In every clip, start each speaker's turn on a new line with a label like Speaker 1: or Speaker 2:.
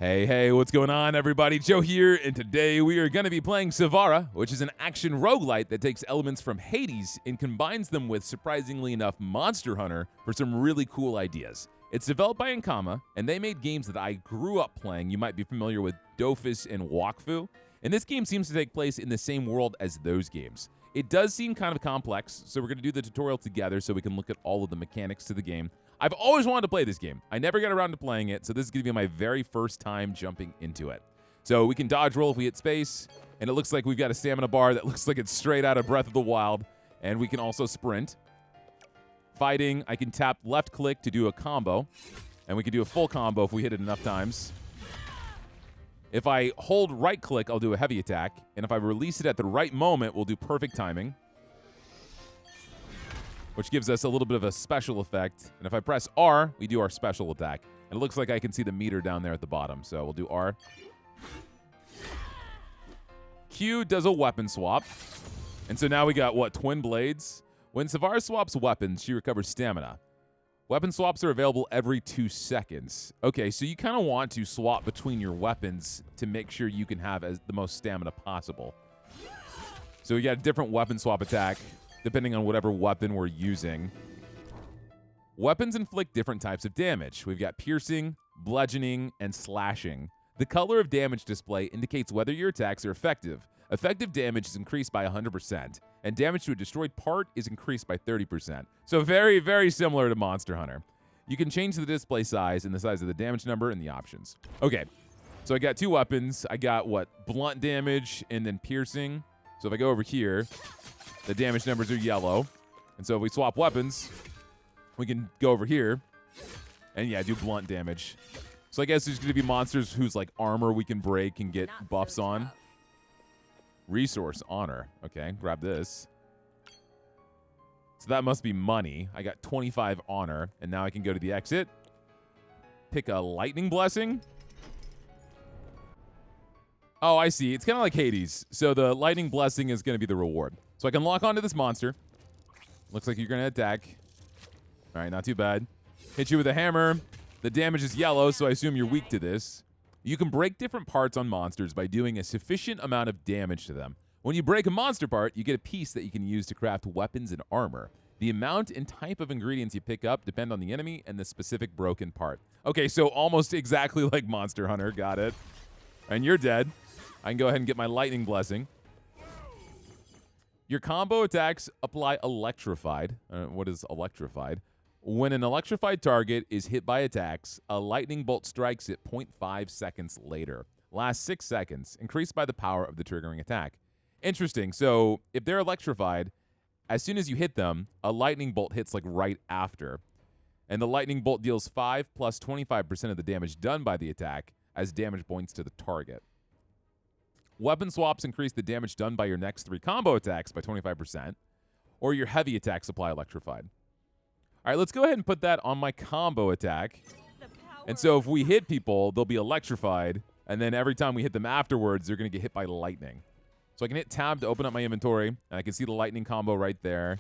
Speaker 1: Hey, what's going on, everybody? Joe here, and today we are going to be playing Savara, which is an action roguelite that takes elements from Hades and combines them with, surprisingly enough, Monster Hunter for some really cool ideas. It's developed by Ankama, and they made games that I grew up playing. You might be familiar with Dofus and Wakfu, and this game seems to take place in the same world as those games. It does seem kind of complex, so we're going to do the tutorial together so we can look at all of the mechanics to the game. I've always wanted to play this game. I never got around to playing it, so this is going to be my very first time jumping into it. So we can dodge roll if we hit space, and it looks like we've got a stamina bar that looks like it's straight out of Breath of the Wild, and we can also sprint. Fighting, I can tap left click to do a combo, and we can do a full combo if we hit it enough times. If I hold right click, I'll do a heavy attack, and if I release it at the right moment, we'll do perfect timing, which gives us a little bit of a special effect. And if I press R, we do our special attack. And it looks like I can see the meter down there at the bottom, so we'll do R. Q does a weapon swap. And so now we got, what, twin blades? When Savara swaps weapons, she recovers stamina. Weapon swaps are available every 2 seconds. Okay, so you kind of want to swap between your weapons to make sure you can have the most stamina possible. So we got a different weapon swap attack depending on whatever weapon we're using. Weapons inflict different types of damage. We've got piercing, bludgeoning, and slashing. The color of damage display indicates whether your attacks are effective. Effective damage is increased by 100%, and damage to a destroyed part is increased by 30%. So very, very similar to Monster Hunter. You can change the display size and the size of the damage number in the options. Okay, so I got 2 weapons. I got, what, blunt damage and then piercing. So if I go over here, the damage numbers are yellow. And so if we swap weapons, we can go over here and, yeah, do blunt damage. So I guess there's going to be monsters whose, like, armor we can break and get buffs on. Resource honor. Okay, grab this. So that must be money. I got 25 honor, and now I can go to the exit. Pick a lightning blessing. Oh, I see. It's kind of like Hades. So the lightning blessing is going to be the reward. So I can lock onto this monster. Looks like you're going to attack. All right, not too bad. Hit you with a hammer. The damage is yellow, so I assume you're weak to this. You can break different parts on monsters by doing a sufficient amount of damage to them. When you break a monster part, you get a piece that you can use to craft weapons and armor. The amount and type of ingredients you pick up depend on the enemy and the specific broken part. Okay, so almost exactly like Monster Hunter. Got it. And you're dead. I can go ahead and get my lightning blessing. Your combo attacks apply electrified. What is electrified? When an electrified target is hit by attacks, a lightning bolt strikes it 0.5 seconds later. Lasts 6 seconds, increased by the power of the triggering attack. Interesting. So if they're electrified, as soon as you hit them, a lightning bolt hits like right after. And the lightning bolt deals 5 plus 25% of the damage done by the attack as damage points to the target. Weapon swaps increase the damage done by your next 3 combo attacks by 25%, or your heavy attacks apply electrified. All right, let's go ahead and put that on my combo attack. And so if we hit people, they'll be electrified, and then every time we hit them afterwards, they're going to get hit by lightning. So I can hit tab to open up my inventory, and I can see the lightning combo right there.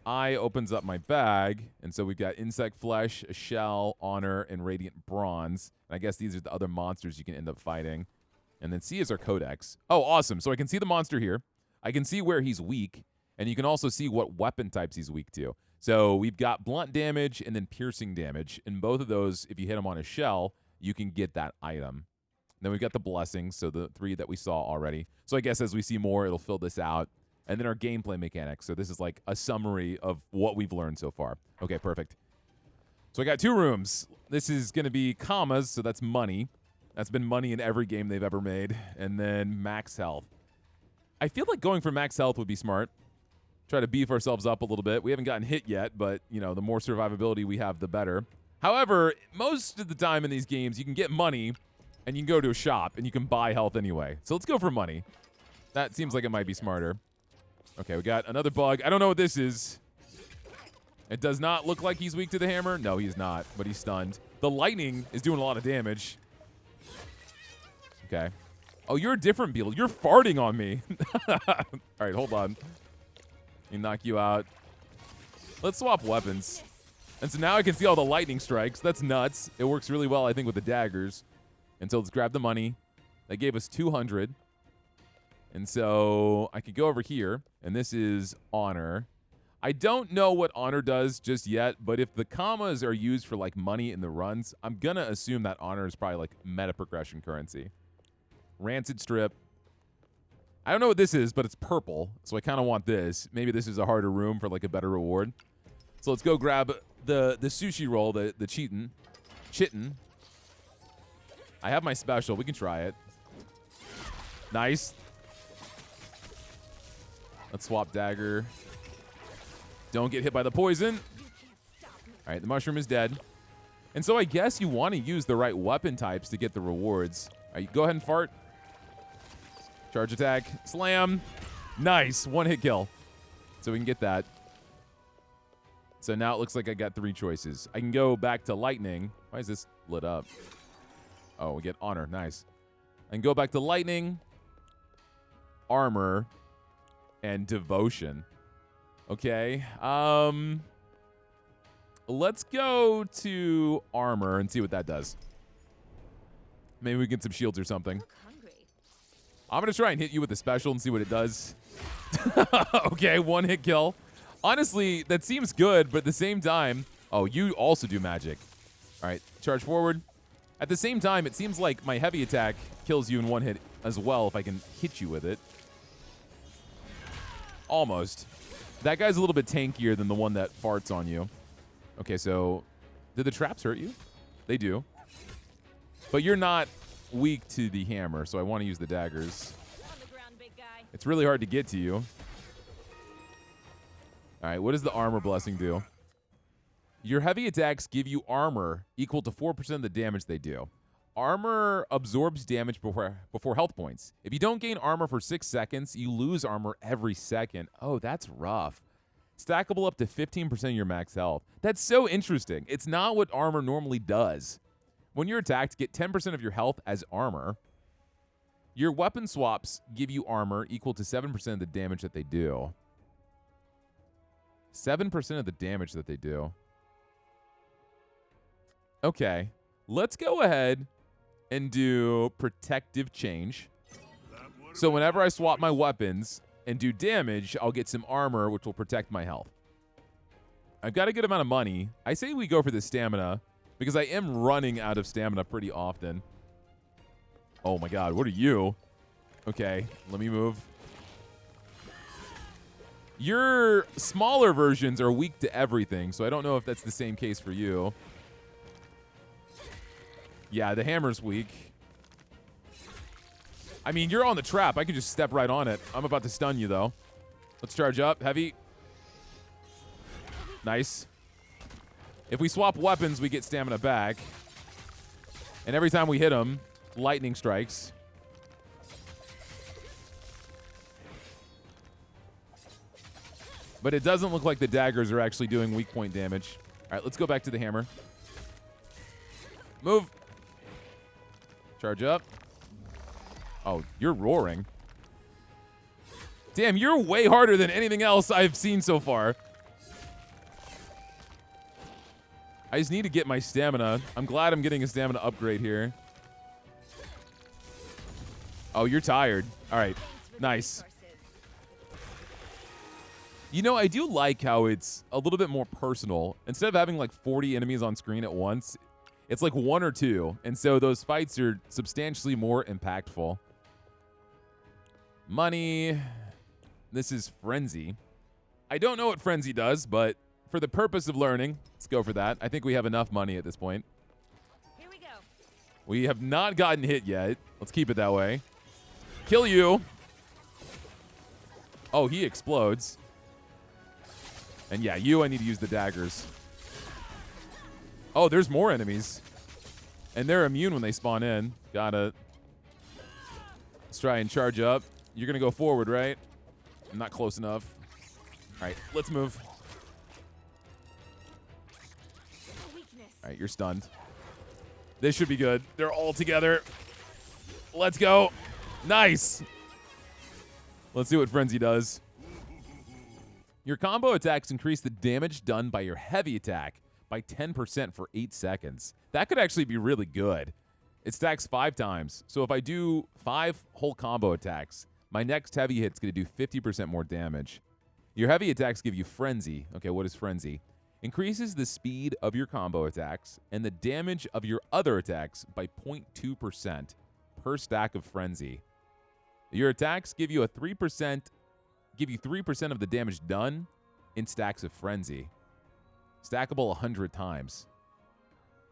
Speaker 1: I opens up my bag, and so we've got insect flesh, a shell, honor, and radiant bronze. And I guess these are the other monsters you can end up fighting. And then C is our codex. Oh, awesome. So I can see the monster here. I can see where he's weak, and you can also see what weapon types he's weak to. So we've got blunt damage and then piercing damage. And both of those, if you hit him on a shell, you can get that item. Then we've got the blessings, so the 3 that we saw already. So I guess as we see more, it'll fill this out. And then our gameplay mechanics. So this is like a summary of what we've learned so far. Okay, perfect. So I got 2 rooms. This is going to be commas, so that's money. That's been money in every game they've ever made. And then max health. I feel like going for max health would be smart. Try to beef ourselves up a little bit. We haven't gotten hit yet, but, you know, the more survivability we have, the better. However, most of the time in these games, you can get money, and you can go to a shop, and you can buy health anyway. So let's go for money. That seems like it might be smarter. Okay, we got another bug. I don't know what this is. It does not look like he's weak to the hammer. No, he's not, but he's stunned. The lightning is doing a lot of damage. Okay. Oh, you're a different beetle. You're farting on me. All right, hold on. Let me knock you out. Let's swap weapons. And so now I can see all the lightning strikes. That's nuts. It works really well, I think, with the daggers. And so let's grab the money. That gave us 200. And so I could go over here, and this is honor. I don't know what honor does just yet, but if the commas are used for like money in the runs, I'm going to assume that honor is probably like meta progression currency. Rancid strip. I don't know what this is, but it's purple, so I kind of want this. Maybe this is a harder room for like a better reward. So let's go grab the sushi roll, the chitin. I have my special. We can try it. Nice. Let's swap dagger. Don't get hit by the poison. All right, the mushroom is dead. And so I guess you want to use the right weapon types to get the rewards. All right, go ahead and fart. Charge attack. Slam. Nice. One hit kill. So we can get that. So now it looks like I got 3 choices. I can go back to lightning. Why is this lit up? Oh, we get honor. Nice. I can go back to lightning, armor, and devotion. Okay. Let's go to armor and see what that does. Maybe we get some shields or something. I'm going to try and hit you with the special and see what it does. Okay, 1 hit kill. Honestly, that seems good, but at the same time... Oh, you also do magic. All right, charge forward. At the same time, it seems like my heavy attack kills you in 1 hit as well if I can hit you with it. Almost. That guy's a little bit tankier than the one that farts on you. Okay, so... Did the traps hurt you? They do. But you're not weak to the hammer, so I want to use the daggers.
Speaker 2: On the ground, big guy.
Speaker 1: It's really hard to get to you. All right, what does the armor blessing do? Your heavy attacks give you armor equal to 4% of the damage they do. Armor absorbs damage before health points. If you don't gain armor for 6 seconds, you lose armor every second. Oh, that's rough. Stackable up to 15% of your max health. That's so interesting. It's not what armor normally does. When you're attacked, get 10% of your health as armor. Your weapon swaps give you armor equal to 7% of the damage that they do. 7% of the damage that they do. Okay. Let's go ahead and do protective change. So whenever I swap my weapons and do damage, I'll get some armor, which will protect my health. I've got a good amount of money. I say we go for the stamina because I am running out of stamina pretty often. Oh my god, what are you? Okay, let me move. Your smaller versions are weak to everything, so I don't know if that's the same case for you. Yeah, the hammer's weak. I mean, you're on the trap. I can just step right on it. I'm about to stun you, though. Let's charge up. Heavy. Nice. If we swap weapons, we get stamina back. And every time we hit him, lightning strikes. But it doesn't look like the daggers are actually doing weak point damage. All right, let's go back to the hammer. Move. Charge up. Oh, you're roaring. Damn, you're way harder than anything else I've seen so far. I just need to get my stamina. I'm glad I'm getting a stamina upgrade here. Oh, you're tired. All right. Nice. You know, I do like how it's a little bit more personal. Instead of having like 40 enemies on screen at once, it's like 1 or 2. And so those fights are substantially more impactful. Money. This is Frenzy. I don't know what Frenzy does, but for the purpose of learning, let's go for that. I think we have enough money at this point.
Speaker 2: Here we go.
Speaker 1: We have not gotten hit yet. Let's keep it that way. Kill you. Oh, he explodes. And yeah, I need to use the daggers. Oh, there's more enemies. And they're immune when they spawn in. Gotta. Let's try and charge up. You're gonna go forward, right? I'm not close enough. All right, let's move. All right, you're stunned. This should be good. They're all together. Let's go. Nice. Let's see what Frenzy does. Your combo attacks increase the damage done by your heavy attack by 10% for 8 seconds. That could actually be really good. It stacks 5 times. So if I do 5 whole combo attacks, my next heavy hit's going to do 50% more damage. Your heavy attacks give you Frenzy. Okay, what is Frenzy? Increases the speed of your combo attacks and the damage of your other attacks by 0.2% per stack of Frenzy. Your attacks give you 3% of the damage done in stacks of Frenzy. Stackable 100 times.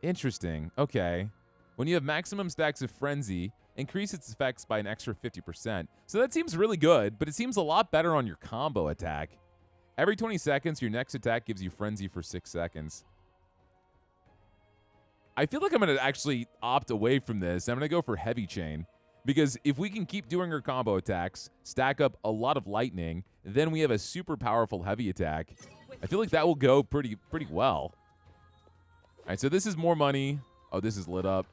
Speaker 1: Interesting. Okay. When you have maximum stacks of Frenzy, increase its effects by an extra 50%. So that seems really good, but it seems a lot better on your combo attack. Every 20 seconds, your next attack gives you Frenzy for 6 seconds. I feel like I'm going to actually opt away from this. I'm going to go for Heavy Chain. Because if we can keep doing our combo attacks, stack up a lot of lightning, then we have a super powerful heavy attack. I feel like that will go pretty well. All right, so this is more money. Oh, this is lit up.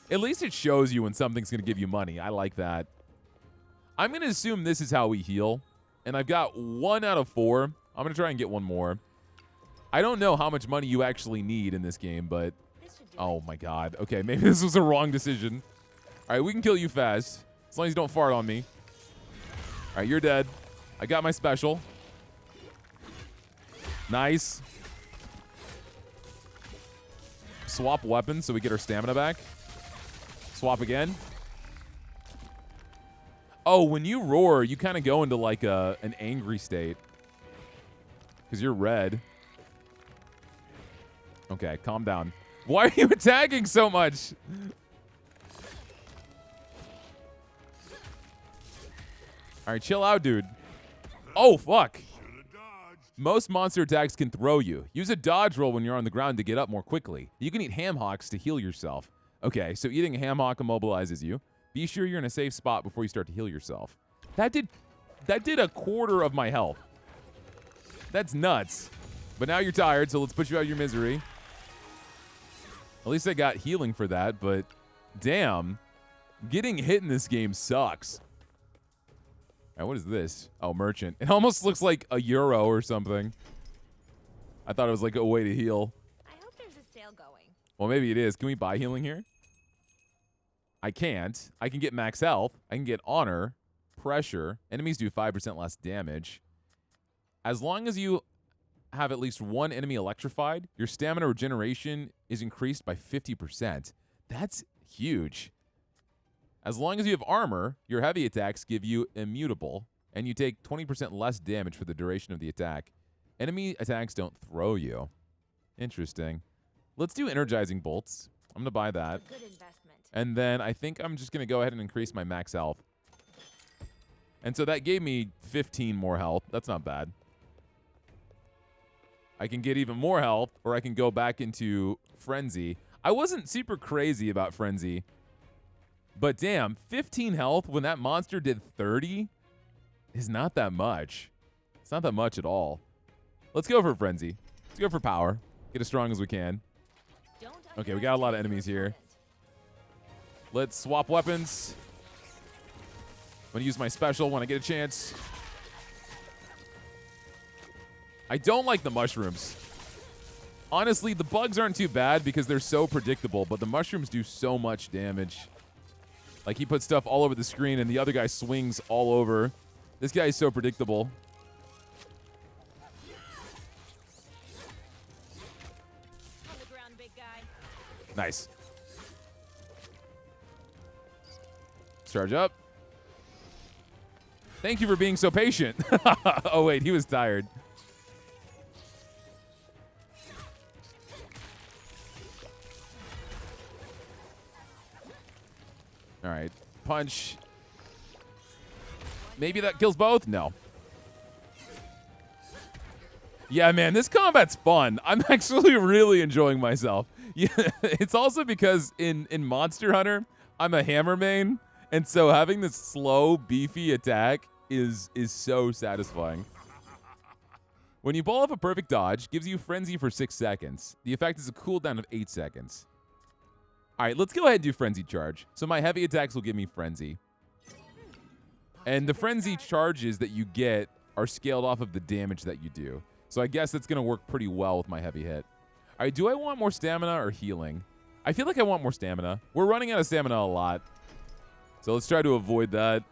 Speaker 1: At least it shows you when something's going to give you money. I like that. I'm going to assume this is how we heal. And I've got 1 out of 4. I'm going to try and get one more. I don't know how much money you actually need in this game, but... Oh, my God. Okay, maybe this was a wrong decision. All right, we can kill you fast. As long as you don't fart on me. All right, you're dead. I got my special. Nice. Swap weapons so we get our stamina back. Swap again. Oh, when you roar, you kind of go into like an angry state. Because you're red. Okay, calm down. Why are you attacking so much? All right, chill out, dude. Oh, fuck. Most monster attacks can throw you. Use a dodge roll when you're on the ground to get up more quickly. You can eat ham hocks to heal yourself. Okay, so eating a ham hock immobilizes you. Be sure you're in a safe spot before you start to heal yourself. That did a quarter of my health. That's nuts. But now you're tired, so let's put you out of your misery. At least I got healing for that, but damn. Getting hit in this game sucks. All right, what is this? Oh, merchant. It almost looks like a euro or something. I thought it was like a way to heal.
Speaker 2: I hope there's a sale going.
Speaker 1: Well, maybe it is. Can we buy healing here? I can't. I can get max health. I can get honor, pressure. Enemies do 5% less damage. As long as you have at least one enemy electrified, your stamina regeneration is increased by 50%. That's huge. As long as you have armor, your heavy attacks give you immutable, and you take 20% less damage for the duration of the attack. Enemy attacks don't throw you. Interesting. Let's do energizing bolts. I'm going to buy that.
Speaker 2: Good investment.
Speaker 1: And then I think I'm just going to go ahead and increase my max health. And so that gave me 15 more health. That's not bad. I can get even more health, or I can go back into Frenzy. I wasn't super crazy about Frenzy. But damn, 15 health when that monster did 30 is not that much. It's not that much at all. Let's go for Frenzy. Let's go for power. Get as strong as we can. Okay, we got a lot of enemies here. Let's swap weapons. I'm going to use my special when I get a chance. I don't like the mushrooms. Honestly, the bugs aren't too bad because they're so predictable, but the mushrooms do so much damage. Like, he puts stuff all over the screen, and the other guy swings all over. This guy is so predictable.
Speaker 2: On the ground, big guy.
Speaker 1: Nice. Charge up. Thank you for being so patient. Oh, wait, he was tired. All right, punch. Maybe that kills both? No. Yeah, man, this combat's fun. I'm actually really enjoying myself. Yeah, it's also because in Monster Hunter, I'm a hammer main, and so having this slow, beefy attack is so satisfying. When you pull off a perfect dodge, gives you Frenzy for 6 seconds. The effect is a cooldown of 8 seconds. All right, let's go ahead and do Frenzy Charge. So my heavy attacks will give me Frenzy. And the Frenzy charges that you get are scaled off of the damage that you do. So I guess that's going to work pretty well with my heavy hit. All right, do I want more stamina or healing? I feel like I want more stamina. We're running out of stamina a lot. So let's try to avoid that.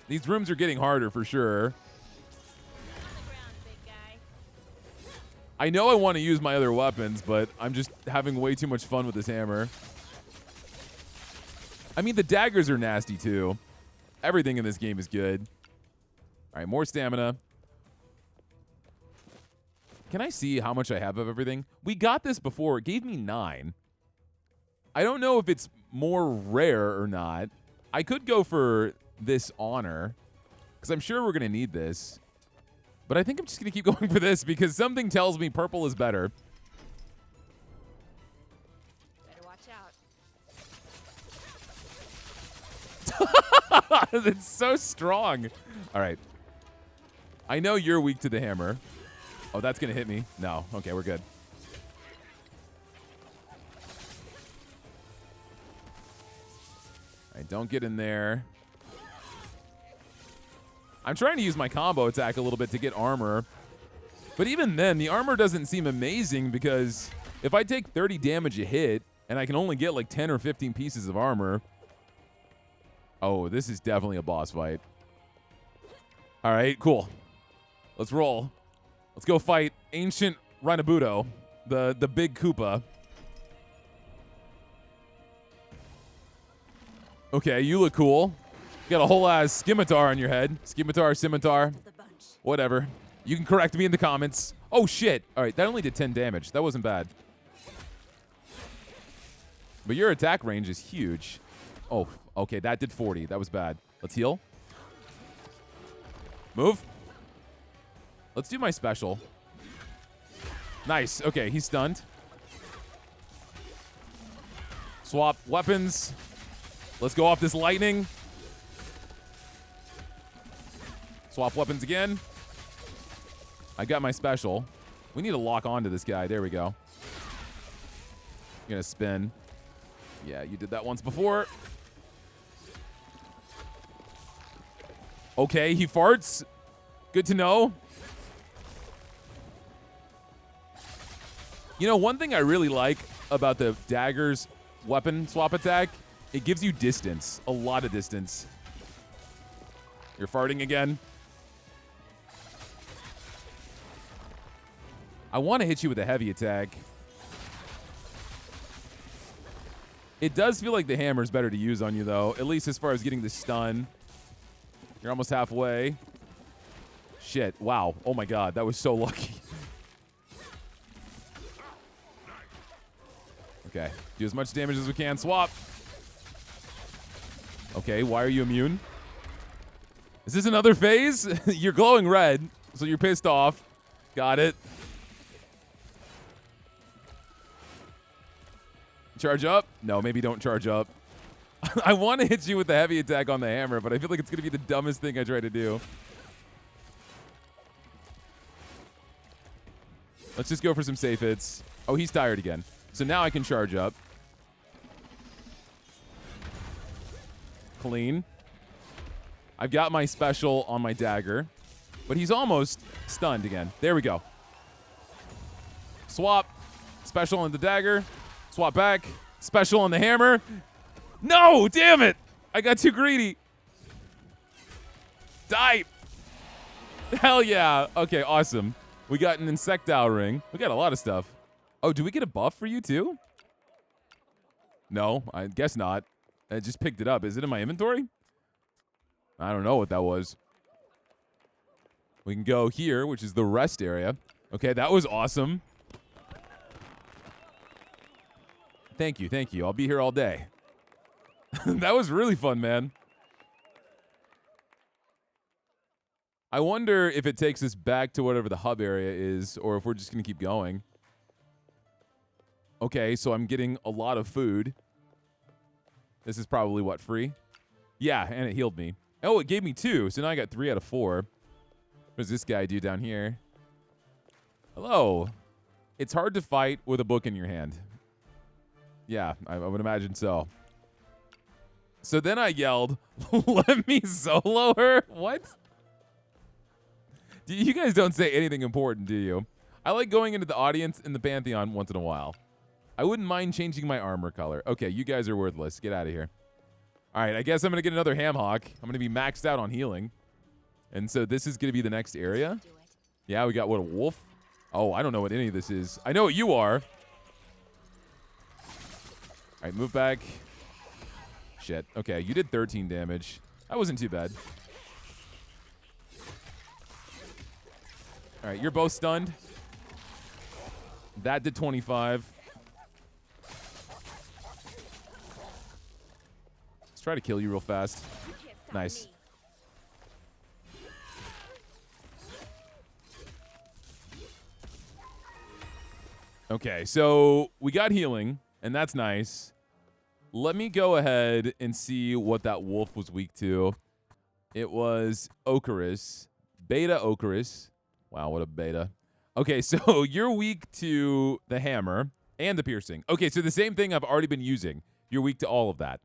Speaker 1: These rooms are getting harder for sure.
Speaker 2: On the ground, big guy.
Speaker 1: I know I want to use my other weapons, but I'm just having way too much fun with this hammer. I mean, the daggers are nasty too. Everything in this game is good. All right, more stamina. Can I see how much I have of everything? We got this before. It gave me 9. I don't know if it's more rare or not. I could go for this honor because I'm sure we're going to need this. But I think I'm just going to keep going for this because something tells me purple is better.
Speaker 2: Better watch out.
Speaker 1: It's so strong. All right. I know you're weak to the hammer. Oh, that's going to hit me. No. Okay, we're good. All right, don't get in there. I'm trying to use my combo attack a little bit to get armor. But even then, the armor doesn't seem amazing because if I take 30 damage a hit and I can only get like 10 or 15 pieces of armor. Oh, this is definitely a boss fight. All right, cool. Let's roll. Let's go fight Ancient Rhinobuto, the big Koopa. Okay, you look cool. You got a whole ass scimitar on your head. Scimitar.
Speaker 2: The bunch.
Speaker 1: Whatever. You can correct me in the comments. Oh, shit. All right, that only did 10 damage. That wasn't bad. But your attack range is huge. Oh, okay, that did 40. That was bad. Let's heal. Move. Let's do my special. Nice. Okay, he's stunned. Swap weapons. Let's go off this lightning. Swap weapons again. I got my special. We need to lock onto this guy. There we go. I'm gonna spin. Yeah, you did that once before. Okay, he farts. Good to know. You know, one thing I really like about the dagger's weapon swap attack, it gives you distance. A lot of distance. You're farting again. I want to hit you with a heavy attack. It does feel like the hammer's better to use on you, though. At least as far as getting the stun. You're almost halfway. Shit. Wow. Oh, my God. That was so lucky. Okay. Do as much damage as we can. Swap. Okay. Why are you immune? Is this another phase? You're glowing red, so you're pissed off. Got it. Charge up? No, maybe don't charge up. I want to hit you with the heavy attack on the hammer, but I feel like it's going to be the dumbest thing I try to do. Let's just go for some safe hits. Oh, he's tired again. So now I can charge up. Clean. I've got my special on my dagger, but he's almost stunned again. There we go. Swap. Special on the dagger. Swap back. Special on the hammer. No, damn it. I got too greedy. Die. Hell yeah. Okay, awesome. We got an insectile ring. We got a lot of stuff. Oh, do we get a buff for you too? No, I guess not. I just picked it up. Is it in my inventory? I don't know what that was. We can go here, which is the rest area. Okay, that was awesome. Thank you, thank you. I'll be here all day. That was really fun, man. I wonder if it takes us back to whatever the hub area is, or if we're just going to keep going. Okay, so I'm getting a lot of food. This is probably, what, free? Yeah, and it healed me. Oh, it gave me 2, so now I got 3 out of 4. What does this guy do down here? Hello. It's hard to fight with a book in your hand. Yeah, I would imagine so. So then I yelled, let me solo her? What? You guys don't say anything important, do you? I like going into the audience in the Pantheon once in a while. I wouldn't mind changing my armor color. Okay, you guys are worthless. Get out of here. All right, I guess I'm going to get another ham hock. I'm going to be maxed out on healing. And so this is going to be the next area.
Speaker 2: Do it.
Speaker 1: Yeah, we got, what, a wolf? Oh, I don't know what any of this is. I know what you are. All right, move back. Shit. Okay, you did 13 damage. That wasn't too bad. All right, you're both stunned. That did 25. Let's try to kill you real fast.
Speaker 2: You can't stop
Speaker 1: Nice.
Speaker 2: me.
Speaker 1: Okay, so we got healing, and that's nice. Let me go ahead and see what that wolf was weak to. It was Ocarus. Beta Ocarus. Wow, what a beta. Okay, so you're weak to the hammer and the piercing. Okay, so the same thing I've already been using. You're weak to all of that.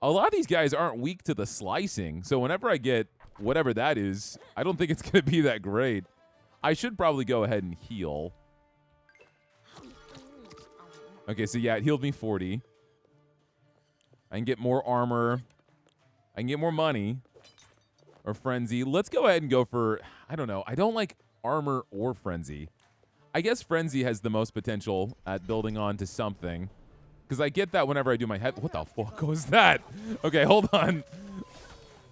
Speaker 1: A lot of these guys aren't weak to the slicing, so whenever I get whatever that is, I don't think it's going to be that great. I should probably go ahead and heal. Okay, so yeah, it healed me 40. I can get more armor. I can get more money. Or Frenzy. Let's go ahead and go for, I don't know. I don't like armor or Frenzy. I guess Frenzy has the most potential at building on to something. Because I get that whenever I do my head. What the fuck was that? Okay, hold on. All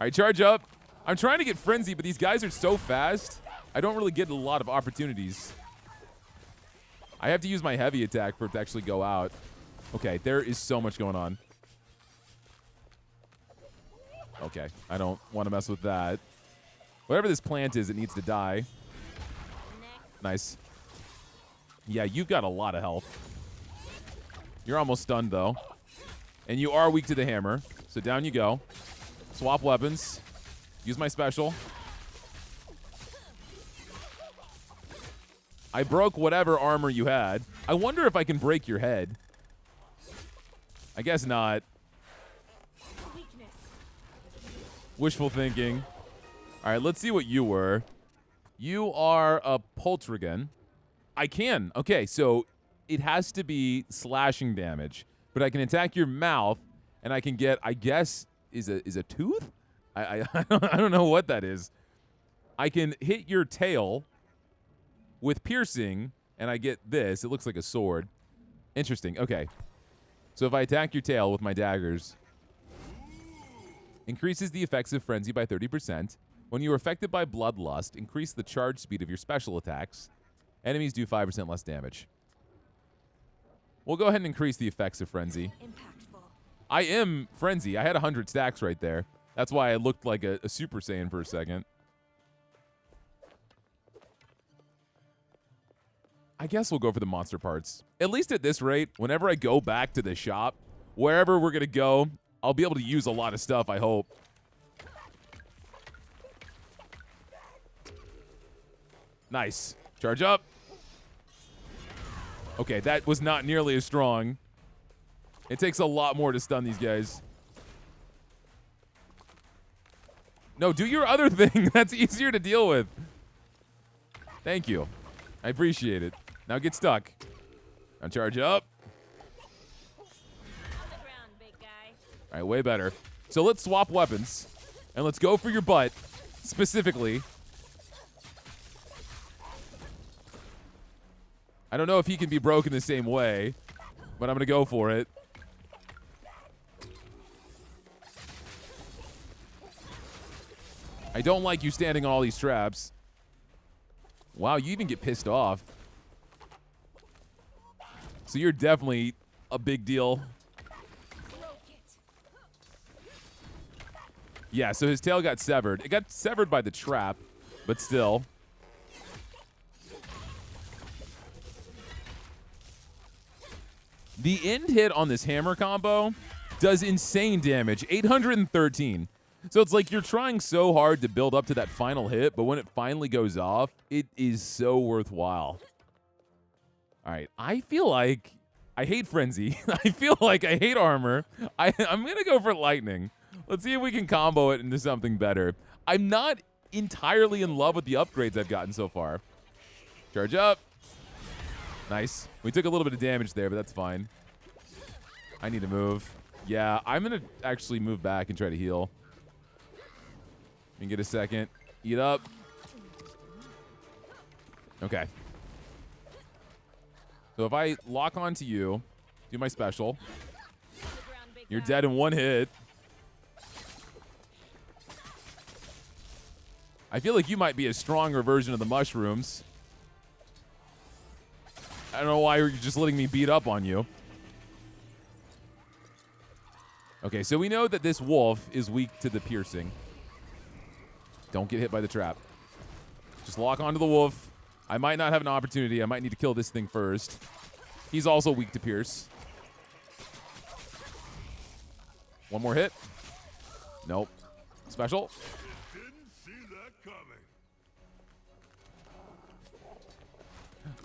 Speaker 1: right, charge up. I'm trying to get Frenzy, but these guys are so fast. I don't really get a lot of opportunities. I have to use my heavy attack for it to actually go out. Okay, there is so much going on. Okay, I don't want to mess with that. Whatever this plant is, it needs to die.
Speaker 2: Next.
Speaker 1: Nice. Yeah, you've got a lot of health. You're almost stunned, though. And you are weak to the hammer. So down you go. Swap weapons. Use my special. I broke whatever armor you had. I wonder if I can break your head. I guess not.
Speaker 2: Weakness.
Speaker 1: Wishful thinking. All right, let's see what you were. You are a Poltrigon. I can. Okay, so it has to be slashing damage, but I can attack your mouth, and I can get, I guess, is a tooth? I don't know what that is. I can hit your tail with piercing, and I get this. It looks like a sword. Interesting. Okay. So if I attack your tail with my daggers, increases the effects of Frenzy by 30%. When you are affected by Bloodlust, increase the charge speed of your special attacks. Enemies do 5% less damage. We'll go ahead and increase the effects of Frenzy.
Speaker 2: Impactful.
Speaker 1: I am Frenzy. I had 100 stacks right there. That's why I looked like a Super Saiyan for a second. I guess we'll go for the monster parts. At least at this rate, whenever I go back to the shop, wherever we're going to go, I'll be able to use a lot of stuff, I hope. Nice. Charge up. Okay, that was not nearly as strong. It takes a lot more to stun these guys. No, do your other thing. That's easier to deal with. Thank you. I appreciate it. Now get stuck. Now charge up.
Speaker 2: On the ground, big guy.
Speaker 1: All right, way better. So let's swap weapons, and let's go for your butt, specifically. I don't know if he can be broken the same way, but I'm going to go for it. I don't like you standing on all these traps. Wow, you even get pissed off. So you're definitely a big deal.
Speaker 2: Broke it.
Speaker 1: Yeah, so his tail got severed. It got severed by the trap, but still. The end hit on this hammer combo does insane damage, 813. So it's like you're trying so hard to build up to that final hit, but when it finally goes off, it is so worthwhile. All right, I feel like I hate Frenzy. I feel like I hate armor. I'm going to go for lightning. Let's see if we can combo it into something better. I'm not entirely in love with the upgrades I've gotten so far. Charge up. Nice. We took a little bit of damage there, but that's fine. I need to move. Yeah, I'm going to actually move back and try to heal. And get a second. Eat up. Okay. So if I lock onto you, do my special. You're dead in one hit. I feel like you might be a stronger version of the mushrooms. I don't know why you're just letting me beat up on you. Okay, so we know that this wolf is weak to the piercing. Don't get hit by the trap. Just lock onto the wolf. I might not have an opportunity. I might need to kill this thing first. He's also weak to pierce. One more hit. Nope. Special.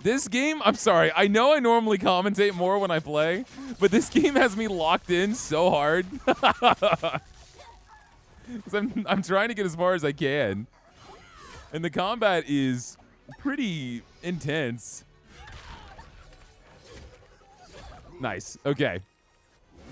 Speaker 1: This game, I'm sorry. I know I normally commentate more when I play, but this game has me locked in so hard. I'm trying to get as far as I can. And the combat is pretty intense. Nice. Okay.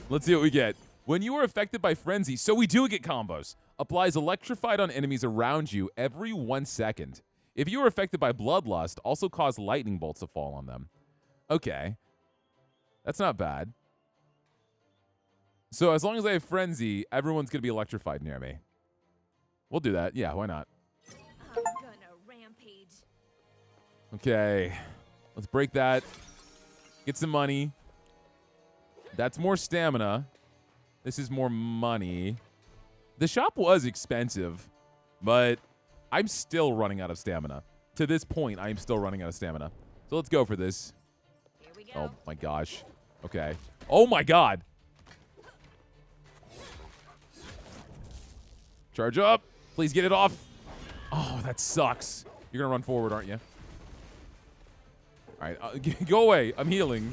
Speaker 1: Let's see what we get. When you are affected by Frenzy, so we do get combos. Applies Electrified on enemies around you every 1 second. If you are affected by Bloodlust, also cause lightning bolts to fall on them. Okay. That's not bad. So as long as I have Frenzy, everyone's going to be electrified near me. We'll do that. Yeah, why not?
Speaker 2: I'm gonna rampage.
Speaker 1: Okay. Let's break that. Get some money. That's more stamina. This is more money. The shop was expensive, but I'm still running out of stamina. To this point, I am still running out of stamina. So let's go for this.
Speaker 2: Here we go.
Speaker 1: Oh my gosh. Okay. Oh my god. Charge up. Please get it off. Oh, that sucks. You're going to run forward, aren't you? All right. Go away. I'm healing.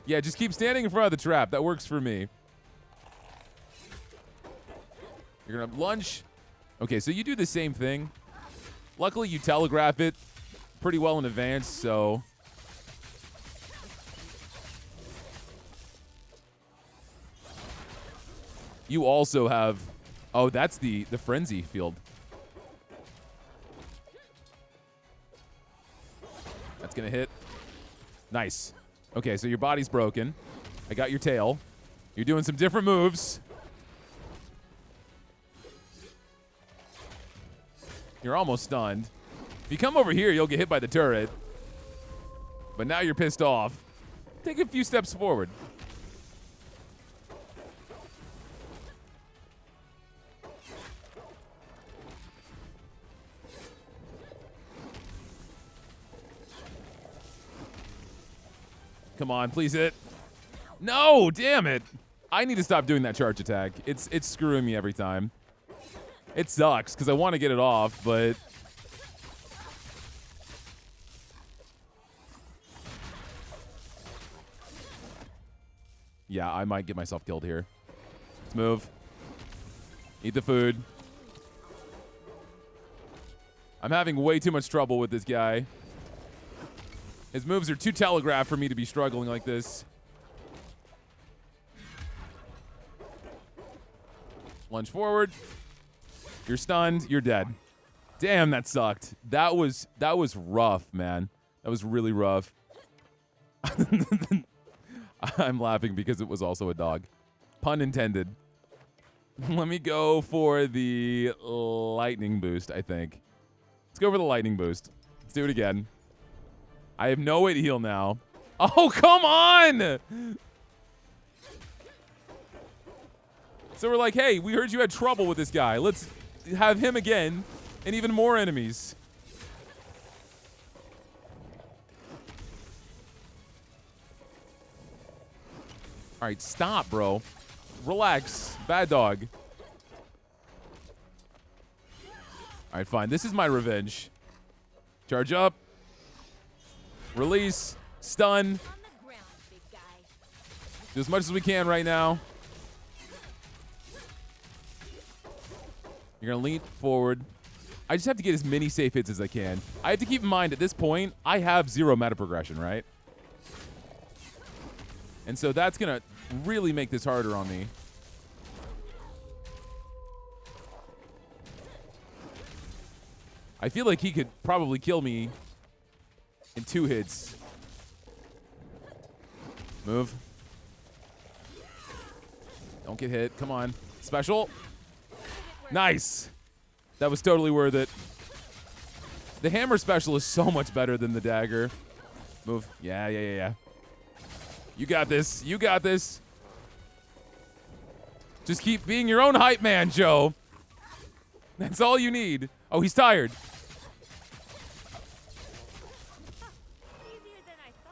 Speaker 1: Yeah, just keep standing in front of the trap. That works for me. You're going to lunge. Okay, so you do the same thing. Luckily, you telegraph it pretty well in advance, so... You also have... Oh, that's the frenzy field. That's going to hit. Nice. Okay, so your body's broken. I got your tail. You're doing some different moves. You're almost stunned. If you come over here, you'll get hit by the turret. But now you're pissed off. Take a few steps forward. Come on, please hit. No, damn it. I need to stop doing that charge attack. It's screwing me every time. It sucks because I want to get it off, but... Yeah, I might get myself killed here. Let's move. Eat the food. I'm having way too much trouble with this guy. His moves are too telegraphed for me to be struggling like this. Lunge forward. You're stunned. You're dead. Damn, that sucked. That was rough, man. That was really rough. I'm laughing because it was also a dog. Pun intended. Let me go for the lightning boost, I think. Let's go for the lightning boost. Let's do it again. I have no way to heal now. Oh, come on! So we're like, hey, we heard you had trouble with this guy. Let's have him again and even more enemies. All right, stop, bro. Relax. Bad dog. All right, fine. This is my revenge. Charge up. Release. Stun.
Speaker 2: On the ground, big guy.
Speaker 1: Do as much as we can right now. You're going to lean forward. I just have to get as many safe hits as I can. I have to keep in mind, at this point, I have 0 meta progression, right? And so that's going to really make this harder on me. I feel like he could probably kill me in 2 hits. Move. Don't get hit. Come on. Special. Nice. That was totally worth it. The hammer special is so much better than the dagger. Move. Yeah. You got this. You got this. Just keep being your own hype man, Joe. That's all you need. Oh, he's tired.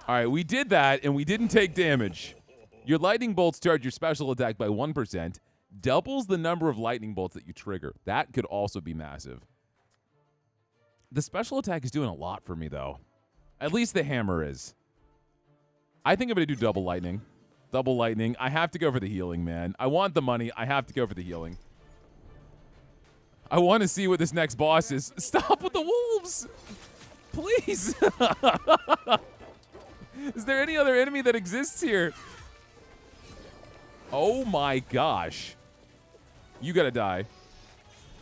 Speaker 1: All right, we did that, and we didn't take damage. Your lightning bolts charge your special attack by 1%, doubles the number of lightning bolts that you trigger. That could also be massive. The special attack is doing a lot for me, though. At least the hammer is. I think I'm going to do double lightning. Double lightning. I have to go for the healing, man. I want the money. I have to go for the healing. I want to see what this next boss is. Stop with the wolves! Please! Is there any other enemy that exists here? Oh my gosh. You gotta die.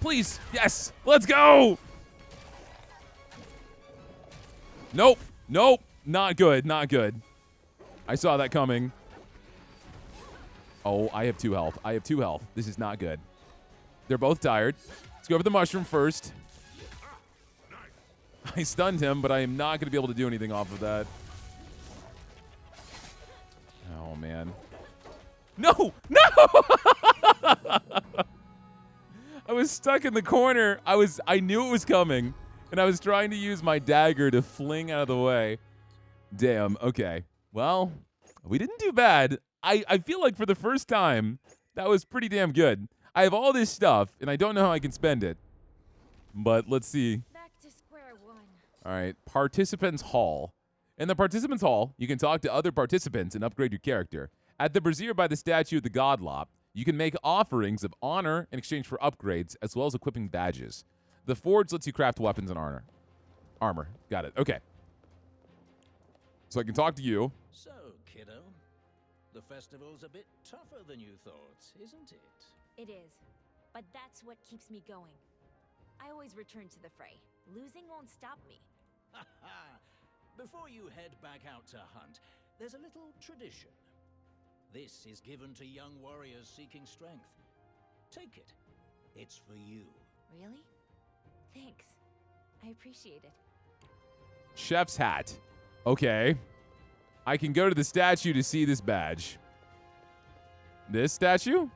Speaker 1: Please. Yes. Let's go. Nope. Nope. Not good. Not good. I saw that coming. Oh, I have 2 health. I have 2 health. This is not good. They're both tired. Let's go for the mushroom first. I stunned him, but I am not going to be able to do anything off of that. Oh, man. No! No! I was stuck in the corner. I knew it was coming, and I was trying to use my dagger to fling out of the way. Damn. Okay. Well, we didn't do bad. I feel like for the first time, that was pretty damn good. I have all this stuff, and I don't know how I can spend it. But let's see.
Speaker 2: Back to square one.
Speaker 1: All right. Participants Hall. In the Participants Hall, you can talk to other participants and upgrade your character. At the Brazier by the statue of the Godlop, you can make offerings of honor in exchange for upgrades, as well as equipping badges. The Forge lets you craft weapons and armor. Got it. Okay. So I can talk to you.
Speaker 3: So, kiddo, the festival's a bit tougher than you thought, isn't it?
Speaker 2: It is, but that's what keeps me going. I always return to the fray. Losing won't stop me.
Speaker 3: Ha ha! Before you head back out to hunt, there's a little tradition. This is given to young warriors seeking strength. Take it. It's for you.
Speaker 2: Really? Thanks. I appreciate it.
Speaker 1: Chef's hat. Okay. I can go to the statue to see this badge. This statue?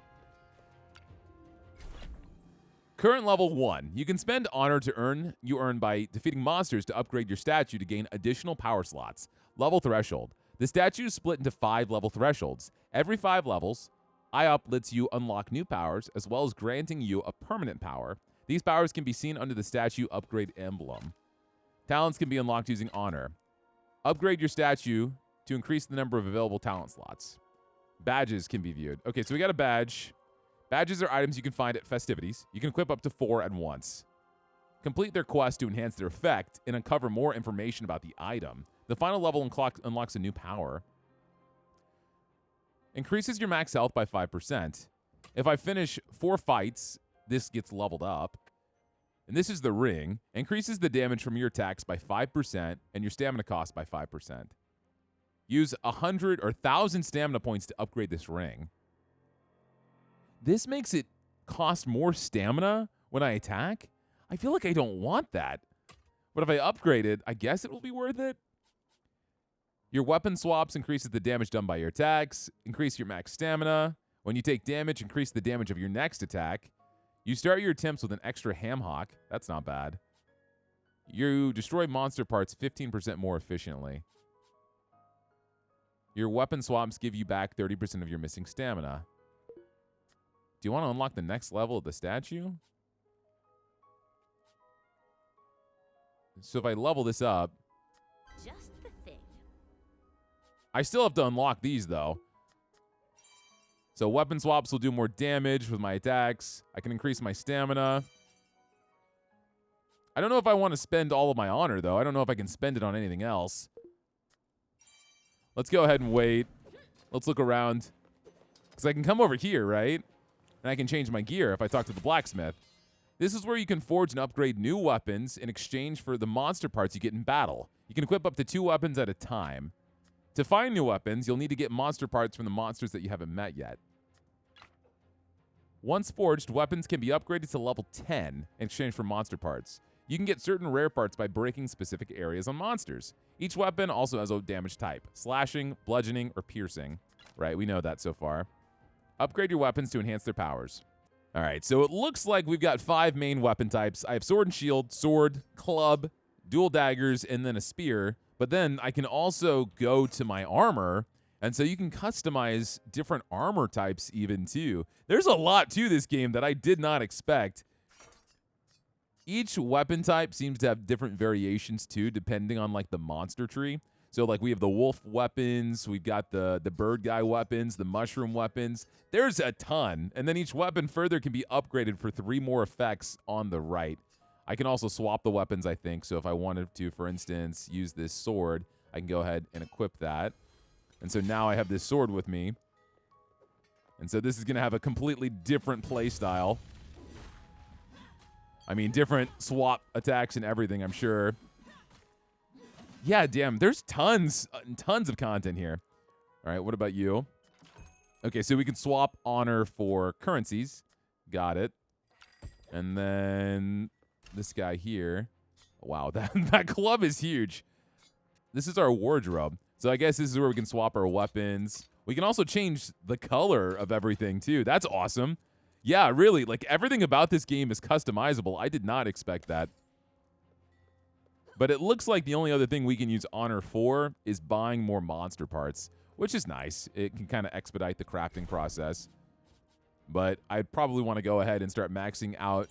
Speaker 1: Current level 1. You can spend honor to earn. You earn by defeating monsters to upgrade your statue to gain additional power slots. Level threshold. The statue is split into 5 level thresholds. Every 5 levels, IOP lets you unlock new powers, as well as granting you a permanent power. These powers can be seen under the statue upgrade emblem. Talents can be unlocked using honor. Upgrade your statue to increase the number of available talent slots. Badges can be viewed. Okay, so we got a badge. Badges are items you can find at festivities. You can equip up to 4 at once. Complete their quest to enhance their effect and uncover more information about the item. The final level unlocks a new power. Increases your max health by 5%. If I finish 4 fights, this gets leveled up. And this is the ring. Increases the damage from your attacks by 5% and your stamina cost by 5%. Use 100 or 1,000 stamina points to upgrade this ring. This makes it cost more stamina when I attack? I feel like I don't want that. But if I upgrade it, I guess it will be worth it. Your weapon swaps increases the damage done by your attacks. Increase your max stamina. When you take damage, increase the damage of your next attack. You start your attempts with an extra ham hock. That's not bad. You destroy monster parts 15% more efficiently. Your weapon swaps give you back 30% of your missing stamina. Do you want to unlock the next level of the statue? So if I level this up,
Speaker 2: Just the thing.
Speaker 1: I still have to unlock these though. So weapon swaps will do more damage with my attacks. I can increase my stamina. I don't know if I want to spend all of my honor, though. I don't know if I can spend it on anything else. Let's go ahead and wait. Let's look around. Because I can come over here, right? And I can change my gear if I talk to the blacksmith. This is where you can forge and upgrade new weapons in exchange for the monster parts you get in battle. You can equip up to 2 weapons at a time. To find new weapons, you'll need to get monster parts from the monsters that you haven't met yet. Once forged, weapons can be upgraded to level 10 in exchange for monster parts. You can get certain rare parts by breaking specific areas on monsters. Each weapon also has a damage type: slashing, bludgeoning, or piercing. Right, we know that so far. Upgrade your weapons to enhance their powers. All right, so it looks like we've got 5 main weapon types. I have sword and shield, sword, club, dual daggers, and then a spear. But then I can also go to my armor, and so you can customize different armor types even too. There's a lot to this game that I did not expect. Each weapon type seems to have different variations too, depending on like the monster tree. So like we have the wolf weapons, we've got the bird guy weapons, the mushroom weapons. There's a ton. And then each weapon further can be upgraded for 3 more effects on the right. I can also swap the weapons, I think. So if I wanted to, for instance, use this sword, I can go ahead and equip that. And so now I have this sword with me. And so this is going to have a completely different play style. I mean, different swap attacks and everything, I'm sure. Yeah, damn, there's tons of content here. All right, what about you? Okay, so we can swap honor for currencies. Got it. And then this guy here. Wow, that club is huge. This is our wardrobe. So I guess this is where we can swap our weapons. We can also change the color of everything, too. That's awesome. Yeah, really, like everything about this game is customizable. I did not expect that. But it looks like the only other thing we can use honor for is buying more monster parts, which is nice. It can kind of expedite the crafting process. But I'd probably want to go ahead and start maxing out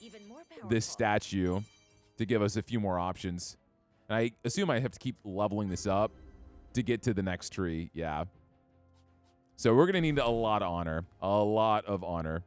Speaker 1: this statue to give us a few more options. And I assume I have to keep leveling this up to get to the next tree. Yeah. So we're going to need a lot of honor. A lot of honor.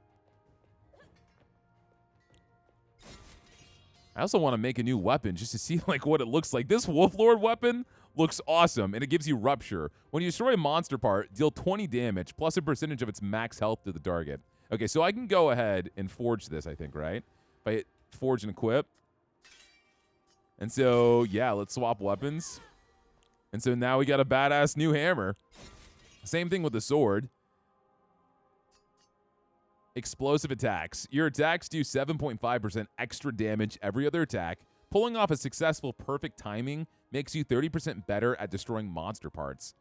Speaker 1: I also want to make a new weapon just to see like what it looks like. This Wolflord weapon looks awesome, and it gives you Rupture. When you destroy a monster part, deal 20 damage, plus a percentage of its max health to the target. Okay, so I can go ahead and forge this, I think, right? If I hit forge and equip. And so, yeah, let's swap weapons. And so now we got a badass new hammer. Same thing with the sword. Explosive attacks. Your attacks do 7.5% extra damage every other attack. Pulling off a successful perfect timing makes you 30% better at destroying monster parts.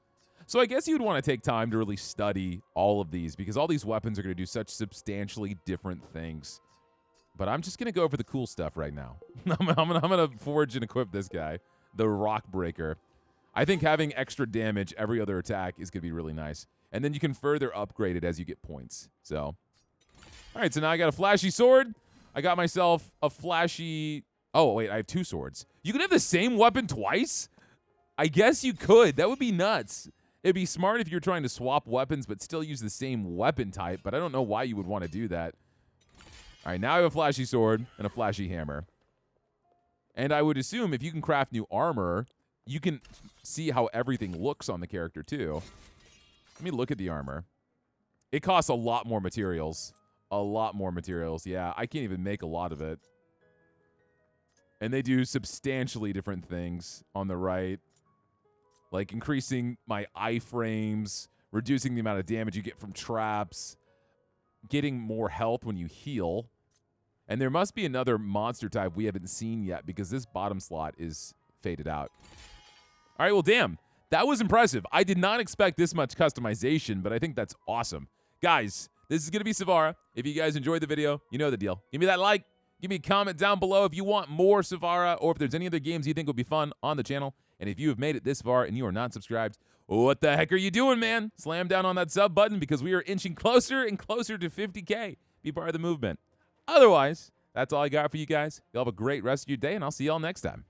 Speaker 1: So I guess you'd want to take time to really study all of these because all these weapons are going to do such substantially different things. But I'm just going to go for the cool stuff right now. I'm going to forge and equip this guy, the Rock Breaker. I think having extra damage every other attack is going to be really nice. And then you can further upgrade it as you get points. So... all right, so now I got a flashy sword. I got myself a flashy... oh, wait, I have 2 swords. You can have the same weapon twice? I guess you could. That would be nuts. It'd be smart if you're trying to swap weapons but still use the same weapon type, but I don't know why you would want to do that. All right, now I have a flashy sword and a flashy hammer. And I would assume if you can craft new armor, you can see how everything looks on the character, too. Let me look at the armor. It costs a lot more materials. A lot more materials. Yeah, I can't even make a lot of it. And they do substantially different things on the right. Like increasing my iframes, reducing the amount of damage you get from traps, getting more health when you heal. And there must be another monster type we haven't seen yet because this bottom slot is faded out. All right, well, damn. That was impressive. I did not expect this much customization, but I think that's awesome. Guys, this is going to be Savara. If you guys enjoyed the video, you know the deal. Give me that like. Give me a comment down below if you want more Savara or if there's any other games you think would be fun on the channel. And if you have made it this far and you are not subscribed, what the heck are you doing, man? Slam down on that sub button because we are inching closer and closer to 50K. Be part of the movement. Otherwise, that's all I got for you guys. Y'all have a great rest of your day, and I'll see y'all next time.